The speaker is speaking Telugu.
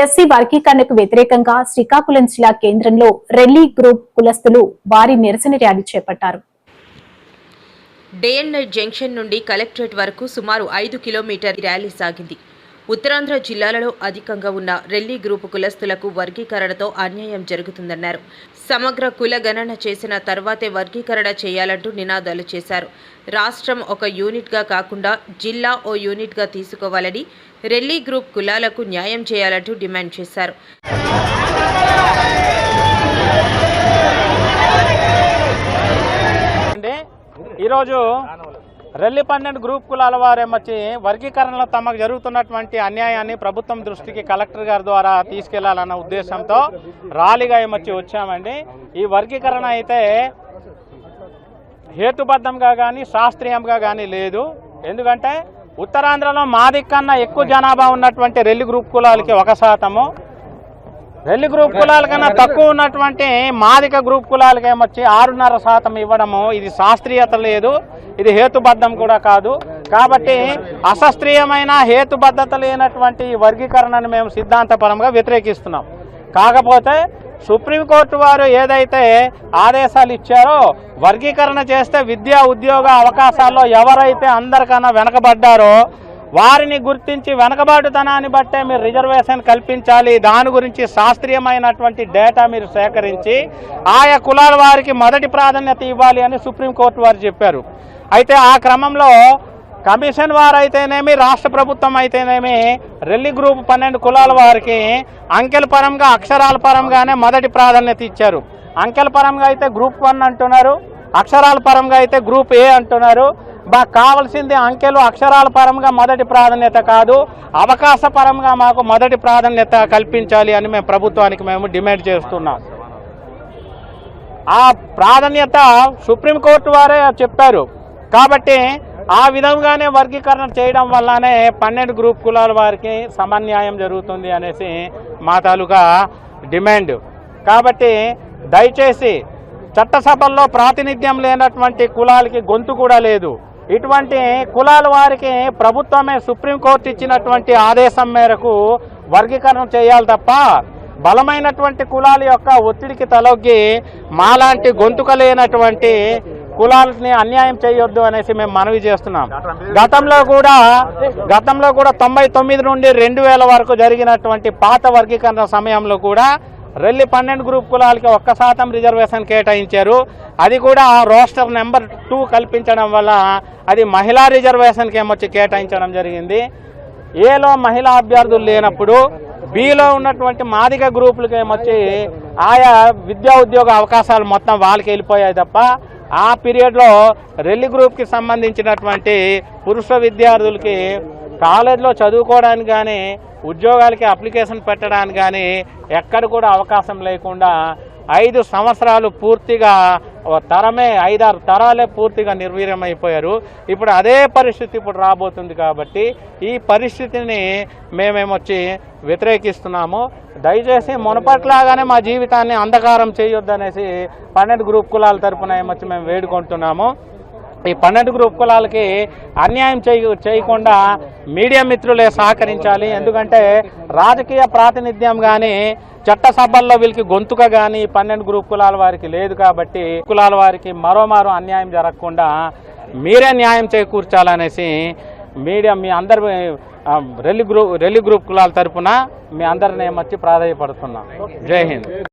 ఎస్సీ వర్గీకరణకు వ్యతిరేకంగా శ్రీకాకుళం జిల్లా కేంద్రంలో రెల్లి గ్రూప్ కులస్తులు భారీ నిరసన ర్యాలీ చేపట్టారు. డే అండ్ నైట్ జంక్షన్ నుండి కలెక్టరేట్ వరకు సుమారు 5 కిలోమీటర్ ర్యాలీ సాగింది. ఉత్తరాంధ్ర జిల్లాలలో అధికంగా ఉన్న రెల్లి గ్రూపు కులస్తులకు వర్గీకరణతో అన్యాయం జరుగుతుందన్నారు. సమగ్ర కుల గణన చేసిన తర్వాతే వర్గీకరణ చేయాలంటూ నినాదాలు చేశారు. రాష్ట్రం ఒక యూనిట్గా కాకుండా జిల్లా ఓ యూనిట్గా తీసుకోవాలని, రెల్లి గ్రూప్ కులాలకు న్యాయం చేయాలంటూ డిమాండ్ చేశారు. ఈరోజు రెల్లి 12 గ్రూప్ కులాల వారేమొచ్చి వర్గీకరణలో తమకు జరుగుతున్నటువంటి అన్యాయాన్ని ప్రభుత్వం దృష్టికి కలెక్టర్ గారి ద్వారా తీసుకెళ్లాలన్న ఉద్దేశంతో ర్యాలీగా ఏమొచ్చి వచ్చామండి. ఈ వర్గీకరణ అయితే హేతుబద్ధంగా కానీ శాస్త్రీయంగా కానీ లేదు. ఎందుకంటే ఉత్తరాంధ్రలో మాది కన్నా ఎక్కువ జనాభా ఉన్నటువంటి రెల్లి గ్రూప్ కులాలకి 1%, రెల్లి గ్రూప్ కులాల కన్నా తక్కువ ఉన్నటువంటి మాదిక గ్రూప్ కులాలకి ఏమొచ్చి 6.5% ఇవ్వడము ఇది శాస్త్రీయత లేదు, ఇది హేతుబద్ధం కూడా కాదు. కాబట్టి అశాస్త్రీయమైన హేతుబద్ధత లేనటువంటి వర్గీకరణను మేము సిద్ధాంతపరంగా వ్యతిరేకిస్తున్నాం. కాకపోతే సుప్రీంకోర్టు వారు ఏదైతే ఆదేశాలు ఇచ్చారో వర్గీకరణ చేస్తే విద్యా ఉద్యోగ అవకాశాల్లో ఎవరైతే అందరికన్నా వెనకబడ్డారో వారిని గుర్తించి వెనకబాటుతనాన్ని బట్టే మీరు రిజర్వేషన్ కల్పించాలి. దాని గురించి శాస్త్రీయమైనటువంటి డేటా మీరు సేకరించి ఆయా కులాల వారికి మొదటి ప్రాధాన్యత ఇవ్వాలి అని సుప్రీంకోర్టు వారు చెప్పారు. అయితే ఆ క్రమంలో కమిషన్ వారైతేనేమి రాష్ట్ర ప్రభుత్వం అయితేనేమి రెల్లి గ్రూప్ 12 కులాల వారికి అంకెల పరంగా అక్షరాల పరంగానే మొదటి ప్రాధాన్యత ఇచ్చారు. అంకెల పరంగా అయితే గ్రూప్ 1 అంటున్నారు, అక్షరాల పరంగా అయితే గ్రూప్ ఏ అంటున్నారు. మాకు కావాల్సింది అంకెలు అక్షరాల పరంగా మొదటి ప్రాధాన్యత కాదు, అవకాశ పరంగా మాకు మొదటి ప్రాధాన్యత కల్పించాలి అని మేము ప్రభుత్వానికి డిమాండ్ చేస్తున్నాం. ఆ ప్రాధాన్యత సుప్రీంకోర్టు వారే చెప్పారు. కాబట్టి ఆ విధంగానే వర్గీకరణ చేయడం వల్లనే 12 గ్రూప్ కులాల వారికి సమన్యాయం జరుగుతుంది అనేసి మా తాలూకా డిమాండ్. కాబట్టి దయచేసి చట్టసభల్లో ప్రాతినిధ్యం లేనటువంటి కులాలకి గొంతు కూడా లేదు. ఇటువంటి కులాల వారికి ప్రభుత్వమే సుప్రీంకోర్టు ఇచ్చినటువంటి ఆదేశం మేరకు వర్గీకరణ చేయాలి తప్ప బలమైనటువంటి కులాల యొక్క ఒత్తిడికి తలొగ్గి మాలాంటి గొంతుక లేనటువంటి కులాలని అన్యాయం చేయొద్దు అనేసి మేము మనవి చేస్తున్నాం. గతంలో కూడా 99 నుండి 2000 వరకు జరిగినటువంటి పాత వర్గీకరణ సమయంలో కూడా రెల్లి 12 గ్రూప్ కులాలకి 1% రిజర్వేషన్ కేటాయించారు. అది కూడా రోస్టర్ నెంబర్ 2 కల్పించడం వల్ల అది మహిళా రిజర్వేషన్కి ఏమొచ్చి కేటాయించడం జరిగింది. ఏలో మహిళా అభ్యర్థులు లేనప్పుడు బిలో ఉన్నటువంటి మాదిగ గ్రూపులకి ఏమొచ్చి ఆయా విద్యా ఉద్యోగ అవకాశాలు మొత్తం వాళ్ళకి వెళ్ళిపోయాయి తప్ప ఆ పీరియడ్లో రెల్లి గ్రూప్కి సంబంధించినటువంటి పురుష విద్యార్థులకి కాలేజీలో చదువుకోవడానికి కానీ ఉద్యోగాలకి అప్లికేషన్ పెట్టడానికి కానీ ఎక్కడ కూడా అవకాశం లేకుండా 5 సంవత్సరాలు పూర్తిగా తరమే 5-6 తరాలే పూర్తిగా నిర్వీర్యమైపోయారు. ఇప్పుడు అదే పరిస్థితి ఇప్పుడు రాబోతుంది. కాబట్టి ఈ పరిస్థితిని మేమేమొచ్చి వ్యతిరేకిస్తున్నాము. దయచేసి మునపట్లాగానే మా జీవితాన్ని అంధకారం చేయొద్దనేసి 12 గ్రూప్ కులాల తరఫున ఏమొచ్చి మేము వేడుకుంటున్నాము. ఈ 12 గ్రూప్ కులాలకి అన్యాయం చేయకుండా మీడియా మిత్రులే సహకరించాలి. ఎందుకంటే రాజకీయ ప్రాతినిధ్యం కానీ చట్టసభల్లో వీళ్ళకి గొంతుక కానీ 12 గ్రూప్ కులాల వారికి లేదు. కాబట్టి కులాల వారికి మరోమారు అన్యాయం జరగకుండా మీరే న్యాయం చేకూర్చాలనేసి మీడియా మీ అందరు రెల్లి గ్రూప్ కులాల తరఫున మీ అందరిని ఏమొచ్చి ప్రాధాన్యపడుతున్నాం. జై హింద్.